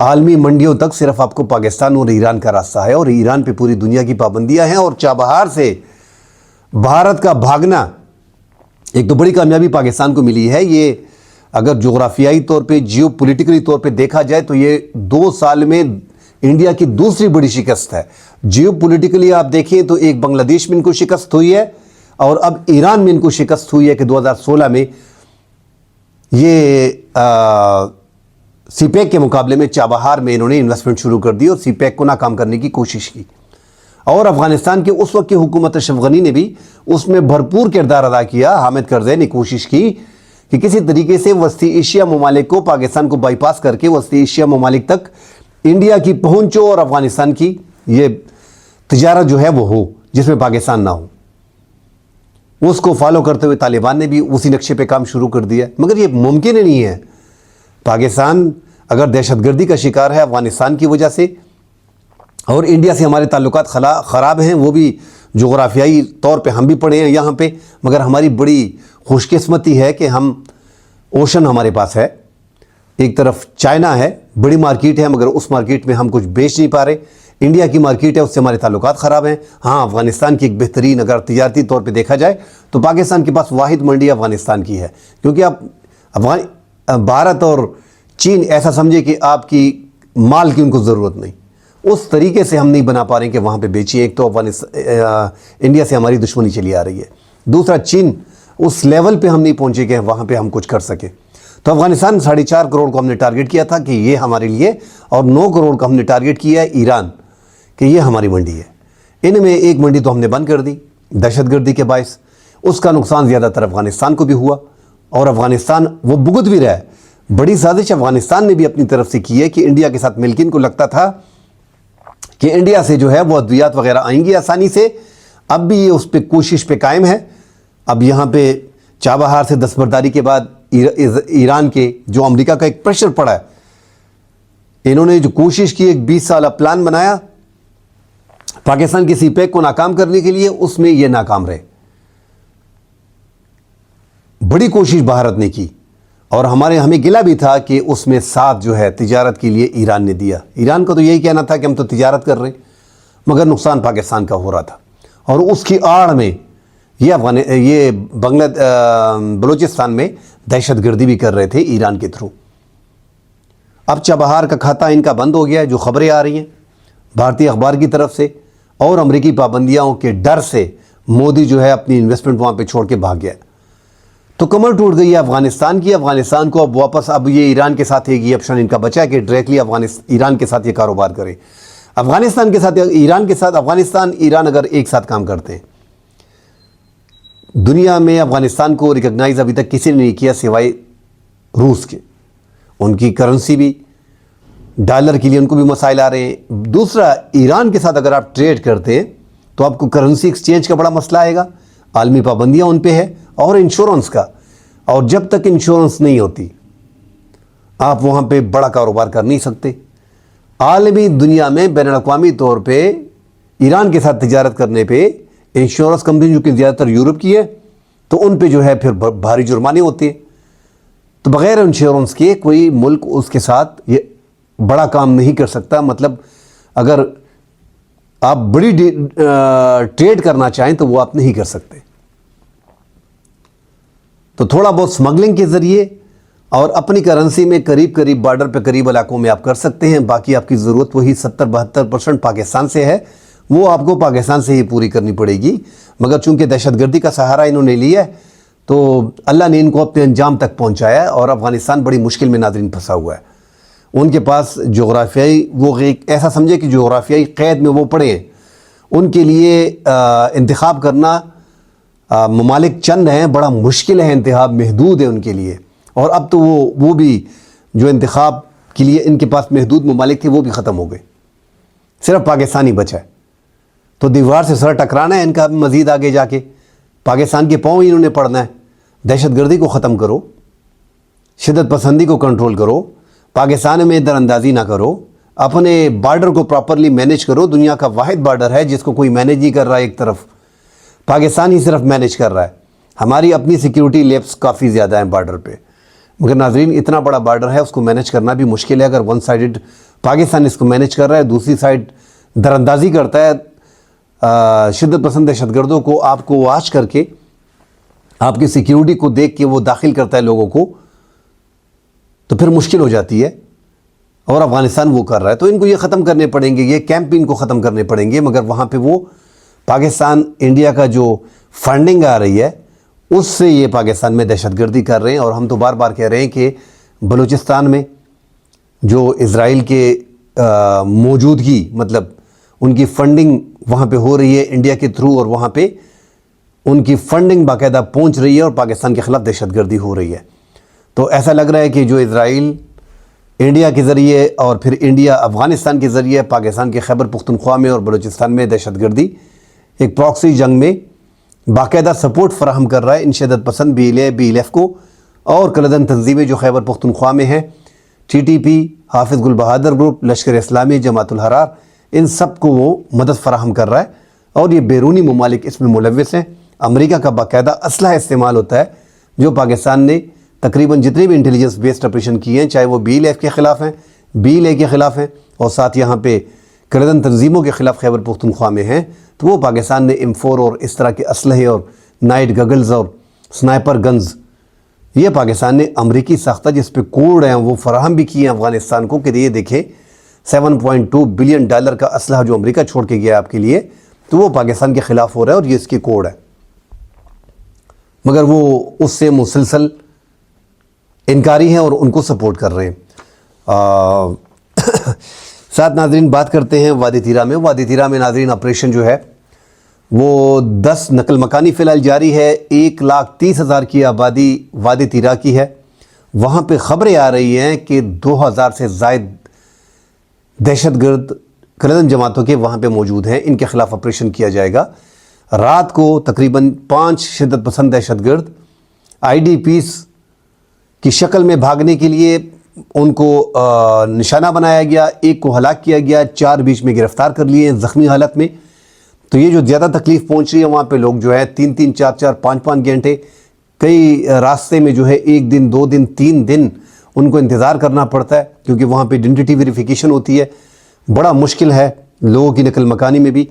عالمی منڈیوں تک صرف آپ کو پاکستان اور ایران کا راستہ ہے، اور ایران پہ پوری دنیا کی پابندیاں ہیں، اور چابہار سے بھارت کا بھاگنا ایک تو بڑی کامیابی پاکستان کو ملی ہے۔ یہ اگر جغرافیائی طور پہ، جیو پولیٹیکلی طور پہ دیکھا جائے تو یہ 2 سال میں انڈیا کی دوسری بڑی شکست ہے۔ جیو پولیٹیکلی آپ دیکھیں تو ایک بنگلہ دیش میں ان کو شکست ہوئی ہے، اور اب ایران میں ان کو شکست ہوئی ہے کہ 2016 میں یہ سی پیک کے مقابلے میں چابہار میں انہوں نے انویسٹمنٹ شروع کر دی اور سی پیک کو ناکام کرنے کی کوشش کی۔ اور افغانستان کے اس وقت کی حکومت اشرف غنی نے بھی اس میں بھرپور کردار ادا کیا۔ حامد کرزئی نے کوشش کی کہ کسی طریقے سے وسطی ایشیا ممالک کو، پاکستان کو بائی پاس کر کے وسطی ایشیا ممالک تک انڈیا کی پہنچ ہو، اور افغانستان کی یہ تجارت جو ہے وہ ہو جس میں پاکستان نہ ہو۔ اس کو فالو کرتے ہوئے طالبان نے بھی اسی نقشے پہ کام شروع کر دیا، مگر یہ ممکن ہی نہیں ہے۔ پاکستان اگر دہشت گردی کا شکار ہے افغانستان کی وجہ سے، اور انڈیا سے ہمارے تعلقات خراب ہیں، وہ بھی جغرافیائی طور پہ ہم بھی پڑے ہیں یہاں پہ، مگر ہماری بڑی خوش قسمتی ہے کہ ہم اوشن ہمارے پاس ہے، ایک طرف چائنا ہے، بڑی مارکیٹ ہے، مگر اس مارکیٹ میں ہم کچھ بیچ نہیں پا رہے۔ انڈیا کی مارکیٹ ہے، اس سے ہمارے تعلقات خراب ہیں۔ ہاں، افغانستان کی ایک بہترین اگر تجارتی طور پہ دیکھا جائے تو پاکستان کے پاس واحد منڈی افغانستان کی ہے، کیونکہ اب بھارت اور چین ایسا سمجھے کہ آپ کی مال کی ان کو ضرورت نہیں، اس طریقے سے ہم نہیں بنا پا رہے ہیں کہ وہاں پہ بیچیں۔ ایک تو انڈیا سے ہماری دشمنی چلی آ رہی ہے، دوسرا چین اس لیول پہ ہم نہیں پہنچے کہ وہاں پہ ہم کچھ کر سکیں۔ تو افغانستان 4.5 کروڑ کو ہم نے ٹارگٹ کیا تھا کہ یہ ہمارے لیے، اور 9 کروڑ کا ہم نے ٹارگٹ کیا ہے ایران کہ یہ ہماری منڈی ہے۔ ان میں ایک منڈی تو ہم نے بند کر دی دہشت گردی کے باعث، اس کا نقصان زیادہ تر افغانستان کو بھی ہوا، اور افغانستان وہ بھگت بھی رہا ہے۔ بڑی سازش افغانستان نے بھی اپنی طرف سے کی ہے کہ انڈیا کے ساتھ مل کے ان کو لگتا تھا کہ انڈیا سے جو ہے وہ ادویات وغیرہ آئیں گی آسانی سے، اب بھی یہ اس پہ کوشش پہ قائم ہے۔ اب یہاں پہ چابہار سے دستبرداری کے بعد ایران کے جو امریکہ کا ایک پریشر پڑا ہے، انہوں نے جو کوشش کی، ایک 20 سالہ پلان بنایا پاکستان کی سی پیک کو ناکام کرنے کے لیے، اس میں یہ ناکام رہے۔ بڑی کوشش بھارت نے کی، اور ہمیں گلہ بھی تھا کہ اس میں ساتھ جو ہے تجارت کے لیے ایران نے دیا۔ ایران کا تو یہی کہنا تھا کہ ہم تو تجارت کر رہے ہیں، مگر نقصان پاکستان کا ہو رہا تھا، اور اس کی آڑ میں یہ بلوچستان میں دہشت گردی بھی کر رہے تھے ایران کے تھرو۔ اب چابہار کا کھاتہ ان کا بند ہو گیا ہے، جو خبریں آ رہی ہیں بھارتی اخبار کی طرف سے، اور امریکی پابندیاں کے ڈر سے مودی جو ہے اپنی انویسٹمنٹ وہاں پہ چھوڑ کے بھاگ گیا، تو کمر ٹوٹ گئی ہے افغانستان کی۔ افغانستان کو اب واپس، اب یہ ایران کے ساتھ ایک یہ آپشن ان کا بچا ہے کہ ڈائریکٹلی ایران کے ساتھ یہ کاروبار کرے۔ افغانستان کے ساتھ، ایران کے ساتھ، افغانستان ایران اگر ایک ساتھ کام کرتے ہیں، دنیا میں افغانستان کو ریکگنائز ابھی تک کسی نے نہیں کیا سوائے روس کے۔ ان کی کرنسی بھی، ڈالر کے لیے ان کو بھی مسائل آ رہے ہیں۔ دوسرا، ایران کے ساتھ اگر آپ ٹریڈ کرتے ہیں تو آپ کو کرنسی ایکسچینج کا بڑا مسئلہ آئے گا، عالمی پابندیاں ان پہ ہے، اور انشورنس کا، اور جب تک انشورنس نہیں ہوتی آپ وہاں پہ بڑا کاروبار کر نہیں سکتے۔ عالمی دنیا میں بین الاقوامی طور پہ ایران کے ساتھ تجارت کرنے پہ انشورنس کمپنی جو کہ زیادہ تر یورپ کی ہے، تو ان پہ جو ہے پھر بھاری جرمانے ہوتے ہیں۔ تو بغیر انشورنس کے کوئی ملک اس کے ساتھ یہ بڑا کام نہیں کر سکتا۔ مطلب اگر آپ بڑی ٹریڈ کرنا چاہیں تو وہ آپ نہیں کر سکتے۔ تو تھوڑا بہت سمگلنگ کے ذریعے اور اپنی کرنسی میں قریب بارڈر پہ قریب علاقوں میں آپ کر سکتے ہیں۔ باقی آپ کی ضرورت وہی 70-72% پاکستان سے ہے، وہ آپ کو پاکستان سے ہی پوری کرنی پڑے گی۔ مگر چونکہ دہشت گردی کا سہارا انہوں نے لیا ہے، تو اللہ نے ان کو اپنے انجام تک پہنچایا ہے، اور افغانستان بڑی مشکل میں ناظرین پھنسا ہوا ہے۔ ان کے پاس جغرافیائی، وہ ایک ایسا سمجھے کہ جغرافیائی قید میں وہ پڑے ہیں۔ ان کے لیے انتخاب کرنا، ممالک چند ہیں، بڑا مشکل ہے، انتخاب محدود ہے ان کے لیے۔ اور اب تو وہ بھی جو انتخاب کے لیے ان کے پاس محدود ممالک تھے وہ بھی ختم ہو گئے، صرف پاکستان ہی بچا ہے۔ تو دیوار سے سر ٹکرانا ہے ان کا مزید آگے جا کے، پاکستان کے پاؤں ہی انہوں نے پڑنا ہے۔ دہشت گردی کو ختم کرو، شدت پسندی کو کنٹرول کرو، پاکستان میں در اندازی نہ کرو، اپنے بارڈر کو پراپرلی مینیج کرو۔ دنیا کا واحد بارڈر ہے جس کو کوئی مینیج نہیں کر رہا ہے، ایک طرف پاکستان ہی صرف مینیج کر رہا ہے۔ ہماری اپنی سیکیورٹی لیپس کافی زیادہ ہیں بارڈر پہ، مگر ناظرین اتنا بڑا بارڈر ہے، اس کو مینیج کرنا بھی مشکل ہے۔ اگر ون سائیڈڈ پاکستان اس کو مینیج کر رہا ہے، دوسری سائڈ دراندازی کرتا ہے شدت پسند دہشت گردوں کو، آپ کو واچ کر کے، آپ کی سیکیورٹی کو دیکھ کے وہ داخل کرتا ہے لوگوں کو، تو پھر مشکل ہو جاتی ہے۔ اور افغانستان وہ کر رہا ہے، تو ان کو یہ ختم کرنے پڑیں گے، یہ کیمپ بھی ان کو ختم کرنے پڑیں گے، مگر وہاں پہ وہ پاکستان انڈیا کا جو فنڈنگ آ رہی ہے اس سے یہ پاکستان میں دہشت گردی کر رہے ہیں۔ اور ہم تو بار بار کہہ رہے ہیں کہ بلوچستان میں جو اسرائیل کے موجودگی، مطلب ان کی فنڈنگ وہاں پہ ہو رہی ہے انڈیا کے تھرو، اور وہاں پہ ان کی فنڈنگ باقاعدہ پہنچ رہی ہے اور پاکستان کے خلاف دہشت گردی ہو رہی ہے۔ تو ایسا لگ رہا ہے کہ جو اسرائیل انڈیا کے ذریعے اور پھر انڈیا افغانستان کے ذریعے پاکستان کے خیبر پختونخوا میں اور بلوچستان میں دہشت گردی ایک پراکسی جنگ میں باقاعدہ سپورٹ فراہم کر رہا ہے ان شدت پسند بی ایل ایف کو اور کلدن تنظیمیں جو خیبر پختونخوا میں ہیں، ٹی ٹی پی، حافظ گل بہادر گروپ، لشکر اسلامی، جماعت الحرار، ان سب کو وہ مدد فراہم کر رہا ہے۔ اور یہ بیرونی ممالک اس میں ملوث ہیں۔ امریکہ کا باقاعدہ اسلحہ استعمال ہوتا ہے جو پاکستان نے تقریباً جتنے بھی انٹیلیجنس بیسڈ آپریشن کیے ہیں، چاہے وہ بی ایل ایف کے خلاف ہیں، بی ایل اے کے خلاف ہیں، اور ساتھ یہاں پہ کلدن تنظیموں کے خلاف خیبر پختونخوا میں ہیں، تو وہ پاکستان نے M4 اور اس طرح کے اسلحے اور نائٹ گگلز اور سنائپر گنز یہ پاکستان نے امریکی ساختہ جس پہ کوڈ ہیں وہ فراہم بھی کیے ہیں افغانستان کو کہ یہ دیکھیں $7.2 بلین کا اسلحہ جو امریکہ چھوڑ کے گیا آپ کے لیے، تو وہ پاکستان کے خلاف ہو رہا ہے اور یہ اس کی کوڈ ہے، مگر وہ اس سے مسلسل انکاری ہیں اور ان کو سپورٹ کر رہے ہیں۔ ساتھ ناظرین بات کرتے ہیں وادی تیرا میں۔ وادی تیرا میں ناظرین آپریشن جو ہے وہ 10 نقل مکانی فی الحال جاری ہے۔ 1,30,000 کی آبادی وادی تیرا کی ہے۔ وہاں پہ خبریں آ رہی ہیں کہ 2,000 سے زائد دہشت گرد کلدن جماعتوں کے وہاں پہ موجود ہیں، ان کے خلاف آپریشن کیا جائے گا۔ رات کو تقریباً 5 شدت پسند دہشت گرد IDPs کی شکل میں بھاگنے کے لیے ان کو نشانہ بنایا گیا، ایک کو ہلاک کیا گیا، 4 بیچ میں گرفتار کر لیے زخمی حالت میں۔ تو یہ جو زیادہ تکلیف پہنچ رہی ہے وہاں پہ لوگ جو ہے 3-3 4-4 5-5 گھنٹے، کئی راستے میں جو ہے 1 دن 2 دن 3 دن ان کو انتظار کرنا پڑتا ہے، کیونکہ وہاں پہ آئیڈینٹی ویریفیکیشن ہوتی ہے، بڑا مشکل ہے لوگوں کی نقل مکانی میں بھی۔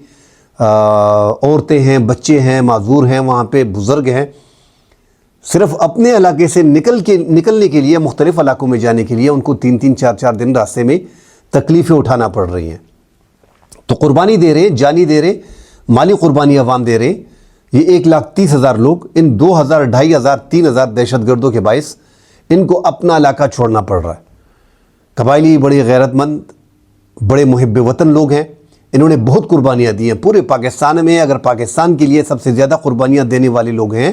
عورتیں ہیں، بچے ہیں، معذور ہیں، وہاں پہ بزرگ ہیں، صرف اپنے علاقے سے نکلنے کے لیے مختلف علاقوں میں جانے کے لیے ان کو 3-3 4-4 دن راستے میں تکلیفیں اٹھانا پڑ رہی ہیں۔ تو قربانی دے رہے ہیں، جانی دے رہے، مالی قربانی عوام دے رہے ہیں۔ یہ 1,30,000 لوگ ان 2,000 2,500 3,000 دہشت گردوں کے باعث ان کو اپنا علاقہ چھوڑنا پڑ رہا ہے۔ قبائلی بڑے غیرت مند، بڑے محب وطن لوگ ہیں، انہوں نے بہت قربانیاں دی ہیں پورے پاکستان میں۔ اگر پاکستان کے لیے سب سے زیادہ قربانیاں دینے والے لوگ ہیں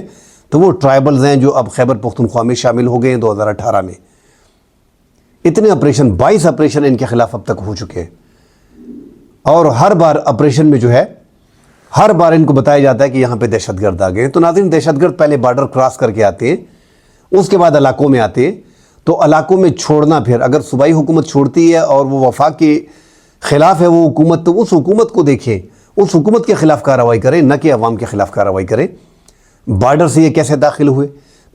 تو وہ ٹرائبلز ہیں جو اب خیبر پختونخوا میں شامل ہو گئے ہیں 2018 میں۔ اتنے آپریشن 22 آپریشن ان کے خلاف اب تک ہو چکے ہیں، اور ہر بار آپریشن میں جو ہے ہر بار ان کو بتایا جاتا ہے کہ یہاں پہ دہشت گرد آ گئے ہیں۔ تو ناظرین دہشت گرد پہلے بارڈر کراس کر کے آتے ہیں، اس کے بعد علاقوں میں آتے ہیں، تو علاقوں میں چھوڑنا پھر اگر صوبائی حکومت چھوڑتی ہے اور وہ وفاق کے خلاف ہے وہ حکومت، تو اس حکومت کو دیکھیں، اس حکومت کے خلاف کارروائی کریں، نہ کہ عوام کے خلاف کارروائی کریں۔ بارڈر سے یہ کیسے داخل ہوئے؟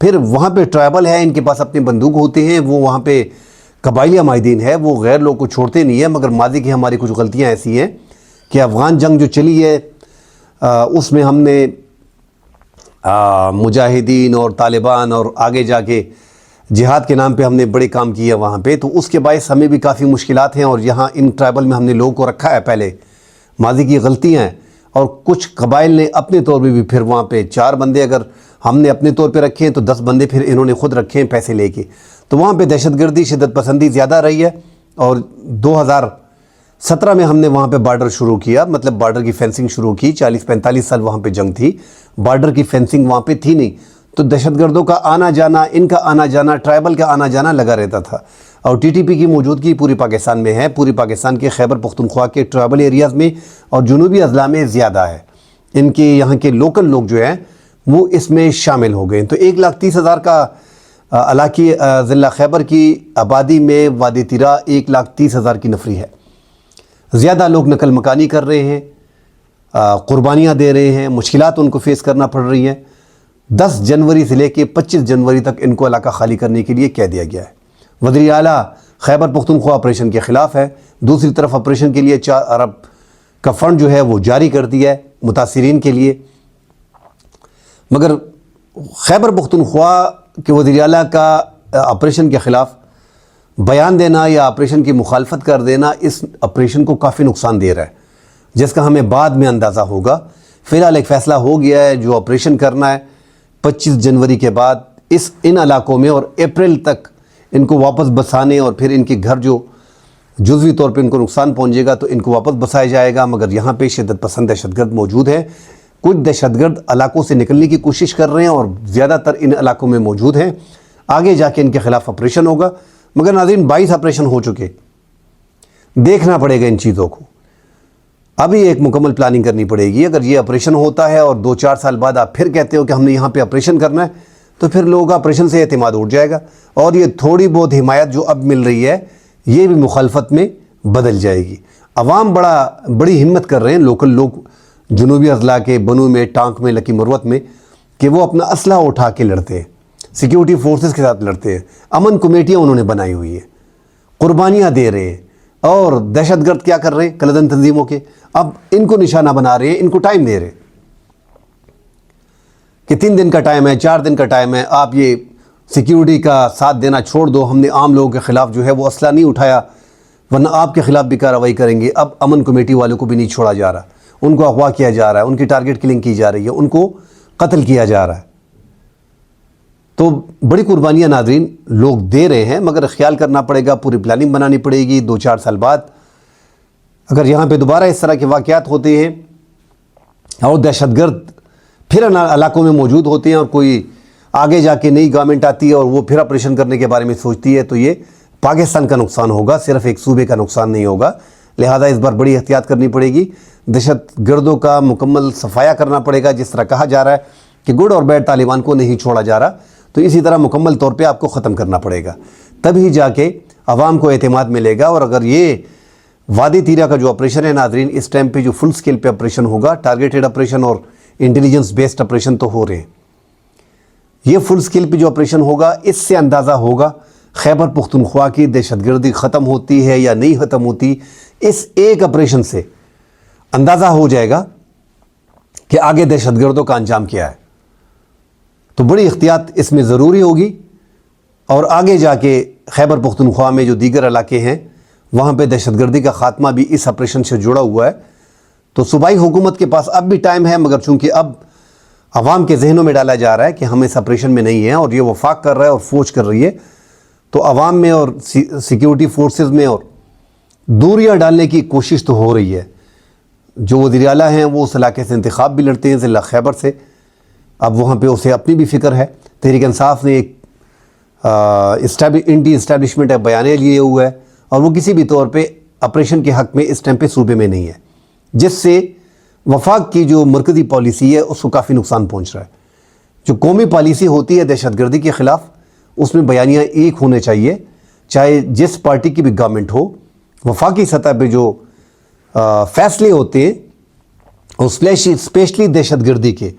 پھر وہاں پہ ٹرائبل ہے، ان کے پاس اپنے بندوق ہوتے ہیں، وہ وہاں پہ قبائلی مائدین ہے، وہ غیر لوگ کو چھوڑتے نہیں ہیں۔ مگر ماضی کی ہماری کچھ غلطیاں ایسی ہیں کہ افغان جنگ جو چلی ہے اس میں ہم نے مجاہدین اور طالبان اور آگے جا کے جہاد کے نام پہ ہم نے بڑے کام کیے وہاں پہ، تو اس کے باعث ہمیں بھی کافی مشکلات ہیں، اور یہاں ان ٹرائبل میں ہم نے لوگوں کو رکھا ہے پہلے، ماضی کی غلطیاں ہیں۔ اور کچھ قبائل نے اپنے طور پہ بھی پھر وہاں پہ 4 بندے اگر ہم نے اپنے طور پہ رکھے ہیں تو 10 بندے پھر انہوں نے خود رکھے ہیں پیسے لے کے، تو وہاں پہ دہشت گردی شدت پسندی زیادہ رہی ہے۔ اور 2017 میں ہم نے وہاں پہ بارڈر شروع کیا، مطلب بارڈر کی فینسنگ شروع کی۔ 40-45 سال وہاں پہ جنگ تھی، بارڈر کی فینسنگ وہاں پہ تھی نہیں، تو دہشت گردوں کا آنا جانا، ان کا آنا جانا، ٹرائبل کا آنا جانا لگا رہتا تھا۔ اور ٹی ٹی پی کی موجودگی پوری پاکستان میں ہے، پوری پاکستان کے خیبر پختونخوا کے ٹرائبل ایریاز میں اور جنوبی اضلاع میں زیادہ ہے۔ ان کے یہاں کے لوکل لوگ جو ہیں وہ اس میں شامل ہو گئے ہیں۔ تو 1,30,000 کا علاقی ضلع خیبر کی آبادی میں وادی تیرا 1,30,000 کی نفری ہے۔ زیادہ لوگ نقل مکانی کر رہے ہیں، قربانیاں دے رہے ہیں، مشکلات ان کو فیس کرنا پڑ رہی ہیں۔ 10 جنوری سے لے کے 25 جنوری تک ان کو علاقہ خالی کرنے کے لیے کہہ دیا گیا ہے۔ وزیر اعلیٰ خیبر پختونخوا آپریشن کے خلاف ہے، دوسری طرف آپریشن کے لیے 4 ارب کا فنڈ جو ہے وہ جاری کر دیا ہے متاثرین کے لیے۔ مگر خیبر پختونخوا کے وزیر اعلیٰ کا آپریشن کے خلاف بیان دینا یا آپریشن کی مخالفت کر دینا اس آپریشن کو کافی نقصان دے رہا ہے، جس کا ہمیں بعد میں اندازہ ہوگا۔ فی الحال ایک فیصلہ ہو گیا ہے، جو آپریشن کرنا ہے 25 جنوری کے بعد ان علاقوں میں، اور اپریل تک ان کو واپس بسانے، اور پھر ان کے گھر جو جزوی طور پہ ان کو نقصان پہنچے گا تو ان کو واپس بسایا جائے گا۔ مگر یہاں پہ شدت پسند دہشت گرد موجود ہیں، کچھ دہشت گرد علاقوں سے نکلنے کی کوشش کر رہے ہیں اور زیادہ تر ان علاقوں میں موجود ہیں۔ آگے جا کے ان کے خلاف آپریشن ہوگا، مگر ناظرین 22 آپریشن ہو چکے، دیکھنا پڑے گا ان چیزوں کو۔ ابھی ایک مکمل پلاننگ کرنی پڑے گی۔ اگر یہ آپریشن ہوتا ہے اور 2-4 سال بعد آپ پھر کہتے ہو کہ ہم نے یہاں پہ آپریشن کرنا ہے، تو پھر لوگوں کا آپریشن سے اعتماد اٹھ جائے گا، اور یہ تھوڑی بہت حمایت جو اب مل رہی ہے یہ بھی مخالفت میں بدل جائے گی۔ عوام بڑی ہمت کر رہے ہیں، لوکل لوگ جنوبی اضلاع کے بنو میں، ٹانک میں، لکی مروت میں، کہ وہ اپنا اسلحہ اٹھا کے لڑتے ہیں، سیکیورٹی فورسز کے ساتھ لڑتے ہیں، امن کمیٹیاں انہوں نے بنائی ہوئی ہیں، قربانیاں دے رہے ہیں، اور دہشت گرد کیا کر رہے ہیں کلدن تنظیموں کے، اب ان کو نشانہ بنا رہے ہیں، ان کو ٹائم دے رہے ہیں کہ 3 دن کا ٹائم ہے، 4 دن کا ٹائم ہے، آپ یہ سیکیورٹی کا ساتھ دینا چھوڑ دو، ہم نے عام لوگوں کے خلاف جو ہے وہ اسلحہ نہیں اٹھایا، ورنہ آپ کے خلاف بھی کارروائی کریں گے۔ اب امن کمیٹی والوں کو بھی نہیں چھوڑا جا رہا، ان کو اغوا کیا جا رہا ہے، ان کی ٹارگٹ کلنگ کی جا رہی ہے، ان کو قتل کیا جا رہا ہے۔ تو بڑی قربانیاں ناظرین لوگ دے رہے ہیں، مگر خیال کرنا پڑے گا، پوری پلاننگ بنانی پڑے گی۔ 2-4 سال بعد اگر یہاں پہ دوبارہ اس طرح کے واقعات ہوتے ہیں اور دہشت گرد پھر علاقوں میں موجود ہوتے ہیں، اور کوئی آگے جا کے نئی گورنمنٹ آتی ہے اور وہ پھر آپریشن کرنے کے بارے میں سوچتی ہے، تو یہ پاکستان کا نقصان ہوگا، صرف ایک صوبے کا نقصان نہیں ہوگا۔ لہذا اس بار بڑی احتیاط کرنی پڑے گی، دہشت گردوں کا مکمل صفایا کرنا پڑے گا۔ جس طرح کہا جا رہا ہے کہ گڈ اور بیڈ طالبان کو نہیں چھوڑا جا رہا، تو اسی طرح مکمل طور پہ آپ کو ختم کرنا پڑے گا، تبھی جا کے عوام کو اعتماد ملے گا۔ اور اگر یہ وادی تیرہ کا جو آپریشن ہے ناظرین، اس ٹائم پہ جو فل سکیل پہ آپریشن ہوگا، ٹارگیٹڈ آپریشن اور انٹیلیجنس بیسڈ آپریشن تو ہو رہے ہیں، یہ فل سکیل پہ جو آپریشن ہوگا، اس سے اندازہ ہوگا خیبر پختونخوا کی دہشت گردی ختم ہوتی ہے یا نہیں ختم ہوتی۔ اس ایک آپریشن سے اندازہ ہو جائے گا کہ آگے دہشت گردوں کا انجام کیا ہے۔ تو بڑی احتیاط اس میں ضروری ہوگی، اور آگے جا کے خیبر پختونخوا میں جو دیگر علاقے ہیں وہاں پہ دہشت گردی کا خاتمہ بھی اس آپریشن سے جڑا ہوا ہے۔ تو صوبائی حکومت کے پاس اب بھی ٹائم ہے، مگر چونکہ اب عوام کے ذہنوں میں ڈالا جا رہا ہے کہ ہم اس آپریشن میں نہیں ہیں، اور یہ وفاق کر رہا ہے اور فوج کر رہی ہے، تو عوام میں اور سیکیورٹی فورسز میں اور دوریاں ڈالنے کی کوشش تو ہو رہی ہے۔ جو وزیر اعلیٰ ہیں وہ اس علاقے سے انتخاب بھی لڑتے ہیں، ضلع خیبر سے، اب وہاں پہ اسے اپنی بھی فکر ہے۔ تحریک انصاف نے ایک انٹی اسٹیبلشمنٹ بیانیہ لیے ہوا ہے، اور وہ کسی بھی طور پہ آپریشن کے حق میں اس ٹائم پہ صوبے میں نہیں ہے، جس سے وفاق کی جو مرکزی پالیسی ہے اس کو کافی نقصان پہنچ رہا ہے۔ جو قومی پالیسی ہوتی ہے دہشت گردی کے خلاف، اس میں بیانیہ ایک ہونے چاہیے، چاہے جس پارٹی کی بھی گورنمنٹ ہو۔ وفاقی سطح پہ جو فیصلے ہوتے ہیں اسپیشلی دہشت گردی کے،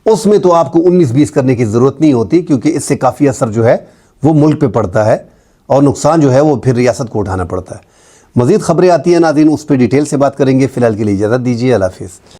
اس میں تو آپ کو 19-20 کرنے کی ضرورت نہیں ہوتی، کیونکہ اس سے کافی اثر جو ہے وہ ملک پہ پڑتا ہے، اور نقصان جو ہے وہ پھر ریاست کو اٹھانا پڑتا ہے۔ مزید خبریں آتی ہیں ناظرین، اس پہ ڈیٹیل سے بات کریں گے۔ فی الحال کے لیے اجازت دیجیے، اللہ حافظ۔